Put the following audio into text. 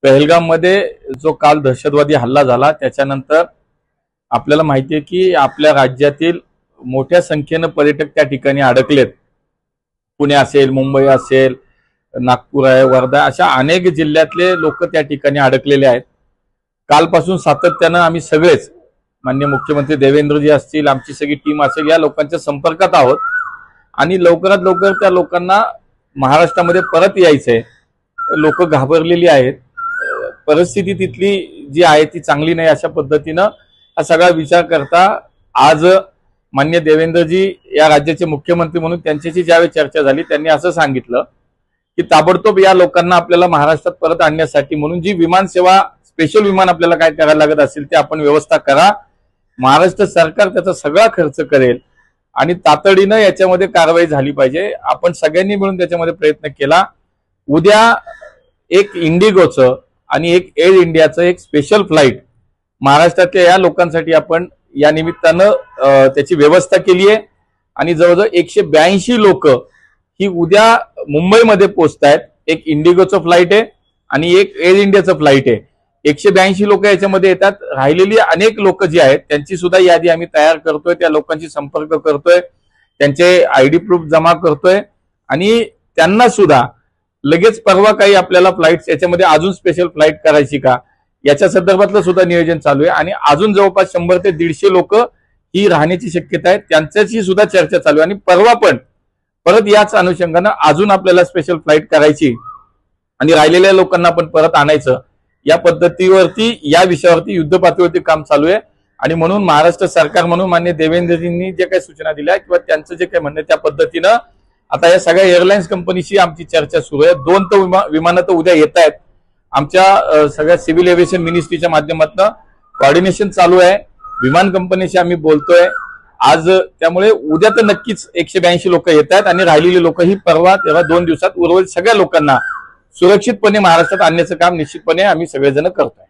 पहलगाममध्ये जो काल दहशतवादी हल्ला झाला त्याच्यानंतर आपल्याला माहिती आहे की आपल्या राज्यातील मोठ्या संख्येने पर्यटक त्या ठिकाणी अडकलेत। पुणे असेल, मुंबई असेल, नागपूर आहे, वर्धा, अशा अनेक जिल्ह्यातले लोक त्या ठिकाणी अडकलेले आहेत। कालपासून सातत्याने आम्ही सगळेच माननीय मुख्यमंत्री देवेंद्रजी असतील, आमची सगळी टीम असेल, या लोकांच्या संपर्कात आहोत आणि लवकरात लवकर त्या लोकांना महाराष्ट्रामध्ये परत यायचंय। लोक घाबरलेली आहेत, परिस्थिती तिथली जी आहे ती चांगली नाही, अशा पद्धतीनं हा सगळा विचार करता आज माननीय देवेंद्रजी या राज्याचे मुख्यमंत्री म्हणून त्यांच्याशी ज्यावेळी चर्चा झाली त्यांनी असं सांगितलं की ताबडतोब या लोकांना आपल्याला महाराष्ट्रात परत आणण्यासाठी म्हणून जी विमान सेवा, स्पेशल विमान आपल्याला काय करायला लागत असेल ते आपण व्यवस्था करा। महाराष्ट्र सरकार त्याचा सगळा खर्च करेल आणि तातडीनं याच्यामध्ये कारवाई झाली पाहिजे। आपण सगळ्यांनी मिळून त्याच्यामध्ये प्रयत्न केला। उद्या एक इंडिगोचं आणि एक एअर इंडियाचं एक स्पेशल फ्लाईट महाराष्ट्रातल्या या लोकांसाठी आपण या निमित्तानं त्याची व्यवस्था केली आहे आणि जवळजवळ 182 लोक ही उद्या मुंबईमध्ये पोहोचतायत। एक इंडिगोचं फ्लाईट आहे आणि एक एअर इंडियाचं फ्लाईट आहे। 182 लोक याच्यामध्ये येतात। राहिलेली अनेक लोक जी आहेत त्यांची सुद्धा यादी आम्ही तयार करतोय, त्या लोकांशी संपर्क करतोय, त्यांचे आयडी प्रूफ जमा करतोय आणि त्यांना सुद्धा लगेच परवा काही आपल्याला फ्लाईट्स याच्यामध्ये अजून स्पेशल फ्लाईट करायची का याच्या संदर्भातलं सुद्धा नियोजन चालू आहे आणि अजून जवळपास 100 ते 150 लोक ही राहण्याची शक्यता आहे, त्यांच्याशी सुद्धा चर्चा चालू आहे आणि परवा पण परत याच अनुषंगानं अजून आपल्याला स्पेशल फ्लाईट करायची आणि राहिलेल्या लोकांना पण परत आणायचं। या पद्धतीवरती, या विषयावरती युद्धपातळीवरती काम चालू आहे आणि म्हणून महाराष्ट्र सरकार म्हणून माननीय देवेंद्रजींनी जे काही सूचना दिल्या किंवा त्यांचं जे काही म्हणणं त्या पद्धतीनं आता या सगळ्या एअरलाइन्स कंपनीशी आमची चर्चा सुरू आहे। 2 तर विमानं तर उद्या येत आहेत। आमच्या सगळ्या सिव्हिल एव्हिएशन मिनिस्ट्रीच्या माध्यमातून कोऑर्डिनेशन चालू आहे, विमान कंपनीशी आम्ही बोलतोय आज। त्यामुळे उद्या तर नक्कीच 182 लोक येत आहेत आणि राहिलेली लोक ही परवा तेव्हा 2 दिवसात उर्वरित सगळ्या लोकांना सुरक्षितपणे महाराष्ट्रात आणण्याचं काम निश्चितपणे आम्ही सगळेजण करतोय।